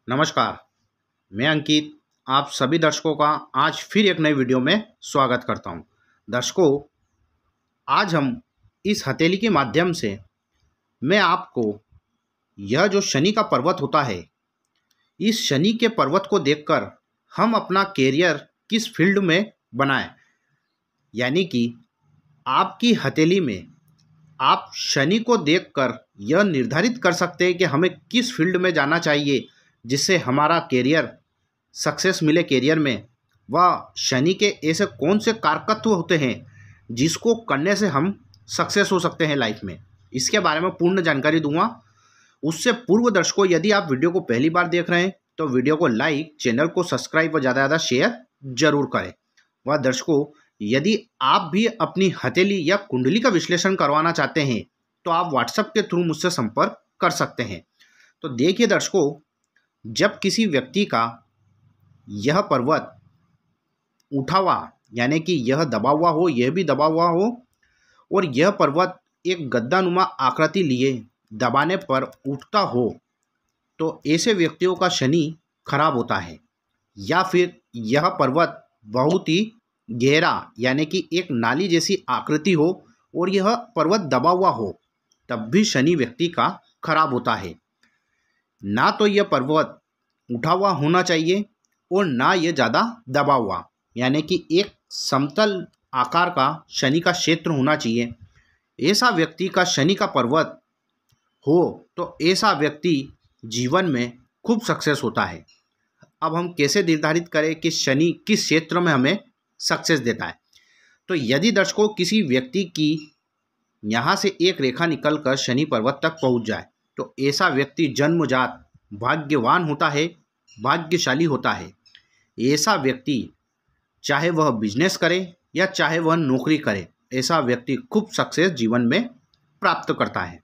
नमस्कार, मैं अंकित आप सभी दर्शकों का आज फिर एक नई वीडियो में स्वागत करता हूं। दर्शकों, आज हम इस हथेली के माध्यम से मैं आपको यह जो शनि का पर्वत होता है, इस शनि के पर्वत को देखकर हम अपना कैरियर किस फील्ड में बनाएं, यानी कि आपकी हथेली में आप शनि को देखकर यह निर्धारित कर सकते हैं कि हमें किस फील्ड में जाना चाहिए जिससे हमारा कैरियर सक्सेस मिले कैरियर में। वह शनि के ऐसे कौन से कारकत्व होते हैं जिसको करने से हम सक्सेस हो सकते हैं लाइफ में, इसके बारे में पूर्ण जानकारी दूंगा। उससे पूर्व दर्शकों, यदि आप वीडियो को पहली बार देख रहे हैं तो वीडियो को लाइक, चैनल को सब्सक्राइब और ज़्यादा से ज़्यादा शेयर जरूर करें। वह दर्शकों, यदि आप भी अपनी हथेली या कुंडली का विश्लेषण करवाना चाहते हैं तो आप व्हाट्सएप के थ्रू मुझसे संपर्क कर सकते हैं। तो देखिए दर्शकों, जब किसी व्यक्ति का यह पर्वत उठा हुआ यानी कि यह दबा हुआ हो, यह भी दबा हुआ हो और यह पर्वत एक गद्दानुमा आकृति लिए दबाने पर उठता हो, तो ऐसे व्यक्तियों का शनि खराब होता है। या फिर यह पर्वत बहुत ही गहरा यानी कि एक नाली जैसी आकृति हो और यह पर्वत दबा हुआ हो, तब भी शनि व्यक्ति का खराब होता है। ना तो यह पर्वत उठा हुआ होना चाहिए और ना ये ज़्यादा दबा हुआ, यानी कि एक समतल आकार का शनि का क्षेत्र होना चाहिए। ऐसा व्यक्ति का शनि का पर्वत हो तो ऐसा व्यक्ति जीवन में खूब सक्सेस होता है। अब हम कैसे निर्धारित करें कि शनि किस क्षेत्र में हमें सक्सेस देता है? तो यदि दर्शकों किसी व्यक्ति की यहाँ से एक रेखा निकलकर शनि पर्वत तक पहुँच जाए तो ऐसा व्यक्ति जन्मजात भाग्यवान होता है, भाग्यशाली होता है। ऐसा व्यक्ति चाहे वह बिजनेस करे या चाहे वह नौकरी करे, ऐसा व्यक्ति खूब सक्सेस जीवन में प्राप्त करता है।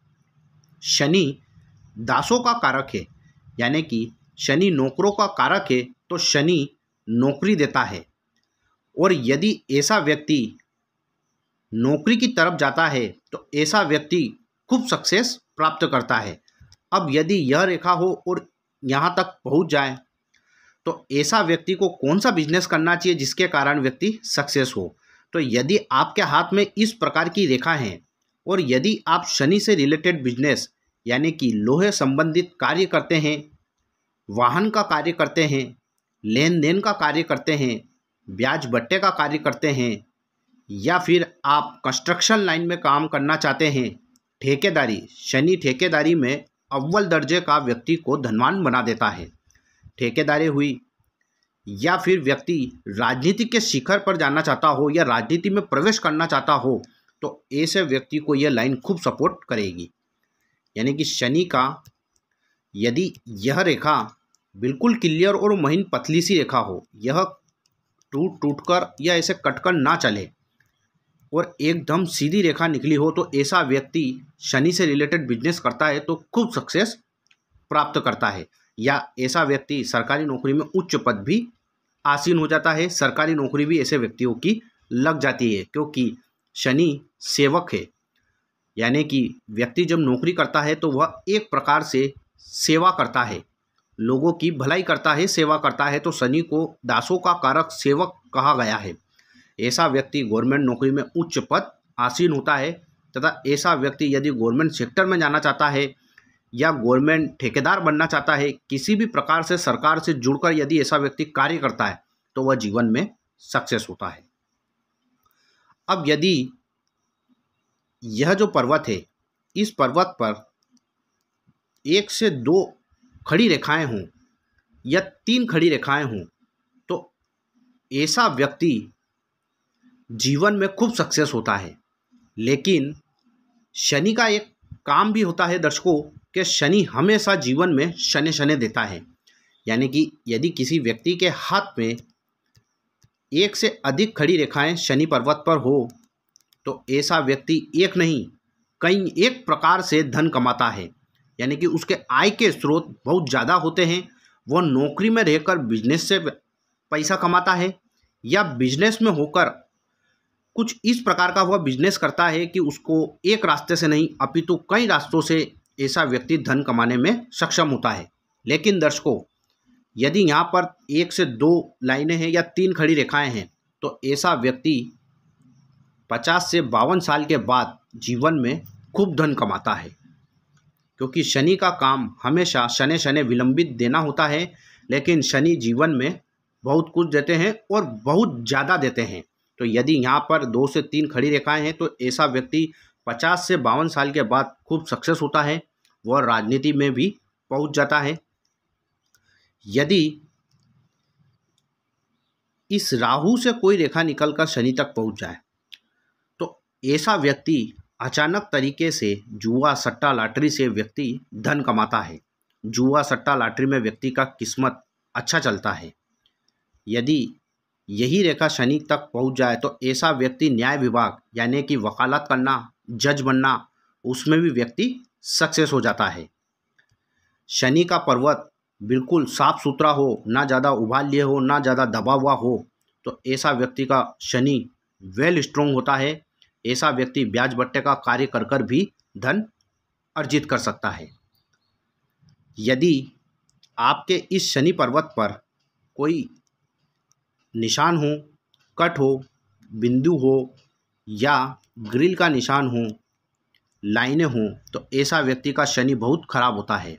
शनि दासों का कारक है, यानी कि शनि नौकरों का कारक है, तो शनि नौकरी देता है और यदि ऐसा व्यक्ति नौकरी की तरफ जाता है तो ऐसा व्यक्ति खूब सक्सेस प्राप्त करता है। अब यदि यह रेखा हो और यहाँ तक पहुँच जाए तो ऐसा व्यक्ति को कौन सा बिजनेस करना चाहिए जिसके कारण व्यक्ति सक्सेस हो? तो यदि आपके हाथ में इस प्रकार की रेखा है और यदि आप शनि से रिलेटेड बिजनेस यानी कि लोहे संबंधित कार्य करते हैं, वाहन का कार्य करते हैं, लेन देन का कार्य करते हैं, ब्याज बट्टे का कार्य करते हैं, या फिर आप कंस्ट्रक्शन लाइन में काम करना चाहते हैं, ठेकेदारी, शनि ठेकेदारी में अव्वल दर्जे का व्यक्ति को धनवान बना देता है, ठेकेदारी हुई, या फिर व्यक्ति राजनीति के शिखर पर जाना चाहता हो या राजनीति में प्रवेश करना चाहता हो, तो ऐसे व्यक्ति को यह लाइन खूब सपोर्ट करेगी। यानी कि शनि का यदि यह रेखा बिल्कुल क्लियर और महीन पतली सी रेखा हो, यह टूट टूट कर या ऐसे कटकर ना चले और एकदम सीधी रेखा निकली हो, तो ऐसा व्यक्ति शनि से रिलेटेड बिजनेस करता है तो खूब सक्सेस प्राप्त करता है। या ऐसा व्यक्ति सरकारी नौकरी में उच्च पद भी आसीन हो जाता है, सरकारी नौकरी भी ऐसे व्यक्तियों की लग जाती है, क्योंकि शनि सेवक है। यानी कि व्यक्ति जब नौकरी करता है तो वह एक प्रकार से सेवा करता है, लोगों की भलाई करता है, सेवा करता है, तो शनि को दासों का कारक सेवक कहा गया है। ऐसा व्यक्ति गवर्नमेंट नौकरी में उच्च पद आसीन होता है तथा ऐसा व्यक्ति यदि गवर्नमेंट सेक्टर में जाना चाहता है या गवर्नमेंट ठेकेदार बनना चाहता है, किसी भी प्रकार से सरकार से जुड़कर यदि ऐसा व्यक्ति कार्य करता है तो वह जीवन में सक्सेस होता है। अब यदि यह जो पर्वत है, इस पर्वत पर 1 से 2 खड़ी रेखाएं हों या 3 खड़ी रेखाएं हों, तो ऐसा व्यक्ति जीवन में खूब सक्सेस होता है। लेकिन शनि का एक काम भी होता है दर्शकों कि शनि हमेशा जीवन में शनि शनि देता है। यानी कि यदि किसी व्यक्ति के हाथ में 1 से अधिक खड़ी रेखाएं शनि पर्वत पर हो तो ऐसा व्यक्ति एक नहीं कई एक प्रकार से धन कमाता है। यानी कि उसके आय के स्रोत बहुत ज़्यादा होते हैं। वह नौकरी में रहकर बिजनेस से पैसा कमाता है या बिजनेस में होकर कुछ इस प्रकार का वह बिजनेस करता है कि उसको एक रास्ते से नहीं अपितु कई रास्तों से ऐसा व्यक्ति धन कमाने में सक्षम होता है। लेकिन दर्शकों, यदि यहाँ पर 1 से 2 लाइनें हैं या 3 खड़ी रेखाएं हैं तो ऐसा व्यक्ति 50 से 52 साल के बाद जीवन में खूब धन कमाता है, क्योंकि शनि का काम हमेशा शनि शनि विलंबित देना होता है, लेकिन शनि जीवन में बहुत कुछ देते हैं और बहुत ज़्यादा देते हैं। तो यदि यहाँ पर 2 से 3 खड़ी रेखाएं हैं तो ऐसा व्यक्ति 50 से 52 साल के बाद खूब सक्सेस होता है, वह राजनीति में भी पहुँच जाता है। यदि इस राहु से कोई रेखा निकलकर शनि तक पहुँच जाए तो ऐसा व्यक्ति अचानक तरीके से जुआ सट्टा लॉटरी से व्यक्ति धन कमाता है। जुआ सट्टा लॉटरी में व्यक्ति का किस्मत अच्छा चलता है। यदि यही रेखा शनि तक पहुंच जाए तो ऐसा व्यक्ति न्याय विभाग यानी कि वकालत करना, जज बनना, उसमें भी व्यक्ति सक्सेस हो जाता है। शनि का पर्वत बिल्कुल साफ सुथरा हो, ना ज़्यादा उबाल लिए हो, ना ज़्यादा दबा हुआ हो, तो ऐसा व्यक्ति का शनि वेल स्ट्रोंग होता है। ऐसा व्यक्ति ब्याज बट्टे का कार्य कर कर भी धन अर्जित कर सकता है। यदि आपके इस शनि पर्वत पर कोई निशान हो, कट हो, बिंदु हो या ग्रिल का निशान हो, लाइनें हों, तो ऐसा व्यक्ति का शनि बहुत खराब होता है।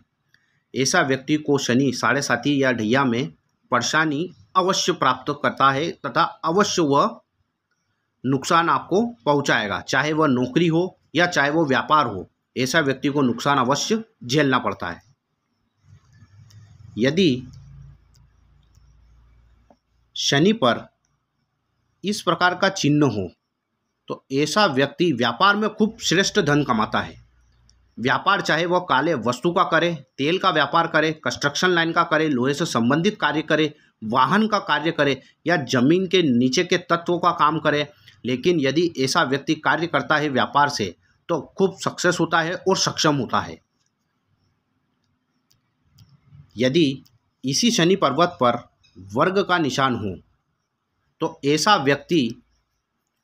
ऐसा व्यक्ति को शनि 7.5 या ढैया में परेशानी अवश्य प्राप्त करता है तथा अवश्य वह नुकसान आपको पहुंचाएगा, चाहे वह नौकरी हो या चाहे वो व्यापार हो। ऐसा व्यक्ति को नुकसान अवश्य झेलना पड़ता है। यदि शनि पर इस प्रकार का चिन्ह हो तो ऐसा व्यक्ति व्यापार में खूब श्रेष्ठ धन कमाता है। व्यापार चाहे वह काले वस्तु का करे, तेल का व्यापार करे, कंस्ट्रक्शन लाइन का करे, लोहे से संबंधित कार्य करे, वाहन का कार्य करे या जमीन के नीचे के तत्वों का काम करे, लेकिन यदि ऐसा व्यक्ति कार्य करता है व्यापार से तो खूब सक्सेस होता है और सक्षम होता है। यदि इसी शनि पर्वत पर वर्ग का निशान हो तो ऐसा व्यक्ति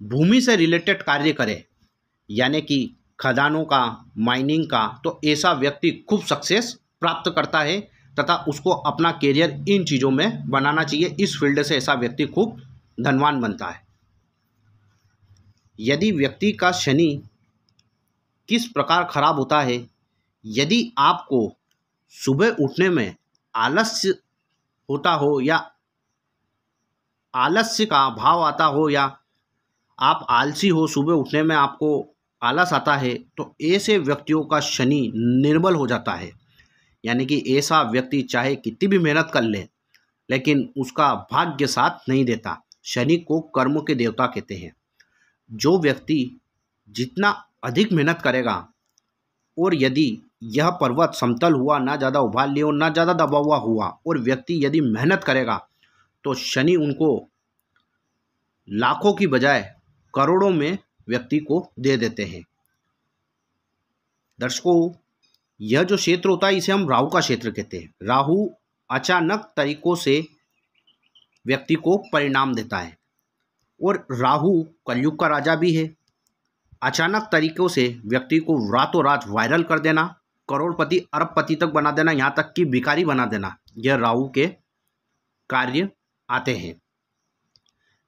भूमि से रिलेटेड कार्य करे, यानी कि खदानों का, माइनिंग का, तो ऐसा व्यक्ति खूब सक्सेस प्राप्त करता है तथा उसको अपना कैरियर इन चीज़ों में बनाना चाहिए। इस फील्ड से ऐसा व्यक्ति खूब धनवान बनता है। यदि व्यक्ति का शनि किस प्रकार खराब होता है, यदि आपको सुबह उठने में आलस्य होता हो या आलस्य का भाव आता हो या आप आलसी हो, सुबह उठने में आपको आलस आता है, तो ऐसे व्यक्तियों का शनि निर्बल हो जाता है। यानी कि ऐसा व्यक्ति चाहे कितनी भी मेहनत कर ले लेकिन उसका भाग्य साथ नहीं देता। शनि को कर्म के देवता कहते हैं। जो व्यक्ति जितना अधिक मेहनत करेगा और यदि यह पर्वत समतल हुआ, ना ज़्यादा उभाल लिया हो, ना ज़्यादा दबा हुआ हुआ, और व्यक्ति यदि मेहनत करेगा तो शनि उनको लाखों की बजाय करोड़ों में व्यक्ति को दे देते हैं। दर्शकों, यह जो क्षेत्र होता है इसे हम राहु का क्षेत्र कहते हैं। राहु अचानक तरीकों से व्यक्ति को परिणाम देता है और राहु कलयुग का राजा भी है। अचानक तरीकों से व्यक्ति को रातों रात वायरल कर देना, करोड़पति अरबपति तक बना देना, यहाँ तक कि भिखारी बना देना, यह राहु के कार्य आते हैं।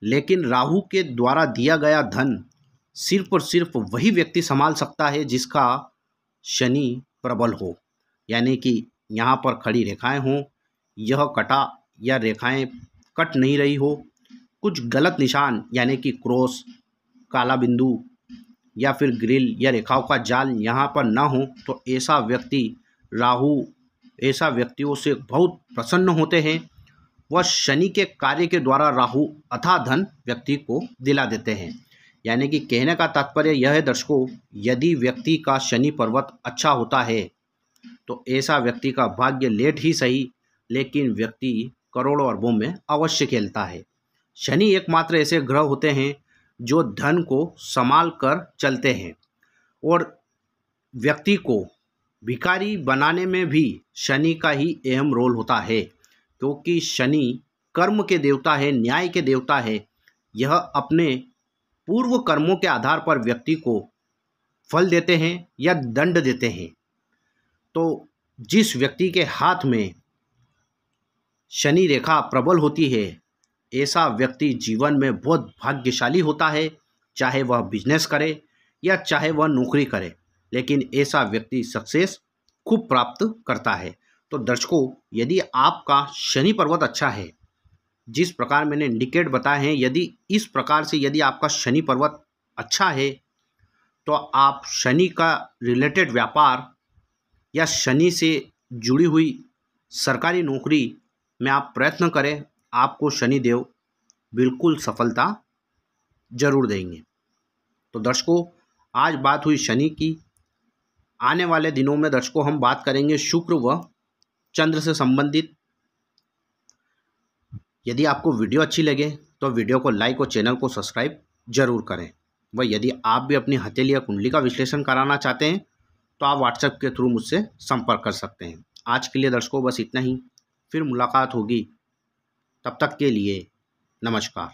लेकिन राहु के द्वारा दिया गया धन सिर्फ और सिर्फ वही व्यक्ति संभाल सकता है जिसका शनि प्रबल हो। यानी कि यहाँ पर खड़ी रेखाएं हों, यह कटा या रेखाएं कट नहीं रही हो, कुछ गलत निशान यानी कि क्रॉस, काला बिंदु या फिर ग्रिल या रेखाओं का जाल यहाँ पर ना हो, तो ऐसा व्यक्ति राहु ऐसा व्यक्तियों से बहुत प्रसन्न होते हैं। वह शनि के कार्य के द्वारा राहु अथाह धन व्यक्ति को दिला देते हैं। यानी कि कहने का तात्पर्य यह है दर्शकों, यदि व्यक्ति का शनि पर्वत अच्छा होता है तो ऐसा व्यक्ति का भाग्य लेट ही सही लेकिन व्यक्ति करोड़ों अरबों में अवश्य खेलता है। शनि एकमात्र ऐसे ग्रह होते हैं जो धन को संभाल कर चलते हैं और व्यक्ति को भिखारी बनाने में भी शनि का ही अहम रोल होता है, क्योंकि शनि कर्म के देवता है, न्याय के देवता है। यह अपने पूर्व कर्मों के आधार पर व्यक्ति को फल देते हैं या दंड देते हैं। तो जिस व्यक्ति के हाथ में शनि रेखा प्रबल होती है, ऐसा व्यक्ति जीवन में बहुत भाग्यशाली होता है, चाहे वह बिजनेस करे या चाहे वह नौकरी करे, लेकिन ऐसा व्यक्ति सक्सेस खूब प्राप्त करता है। तो दर्शकों, यदि आपका शनि पर्वत अच्छा है, जिस प्रकार मैंने इंडिकेट बताए हैं, यदि इस प्रकार से यदि आपका शनि पर्वत अच्छा है तो आप शनि का रिलेटेड व्यापार या शनि से जुड़ी हुई सरकारी नौकरी में आप प्रयत्न करें, आपको शनिदेव बिल्कुल सफलता जरूर देंगे। तो दर्शकों, आज बात हुई शनि की। आने वाले दिनों में दर्शकों हम बात करेंगे शुक्र व चंद्र से संबंधित। यदि आपको वीडियो अच्छी लगे तो वीडियो को लाइक और चैनल को सब्सक्राइब जरूर करें। व यदि आप भी अपनी हथेली या कुंडली का विश्लेषण कराना चाहते हैं तो आप व्हाट्सएप के थ्रू मुझसे संपर्क कर सकते हैं। आज के लिए दर्शकों बस इतना ही, फिर मुलाकात होगी। तब तक के लिए नमस्कार।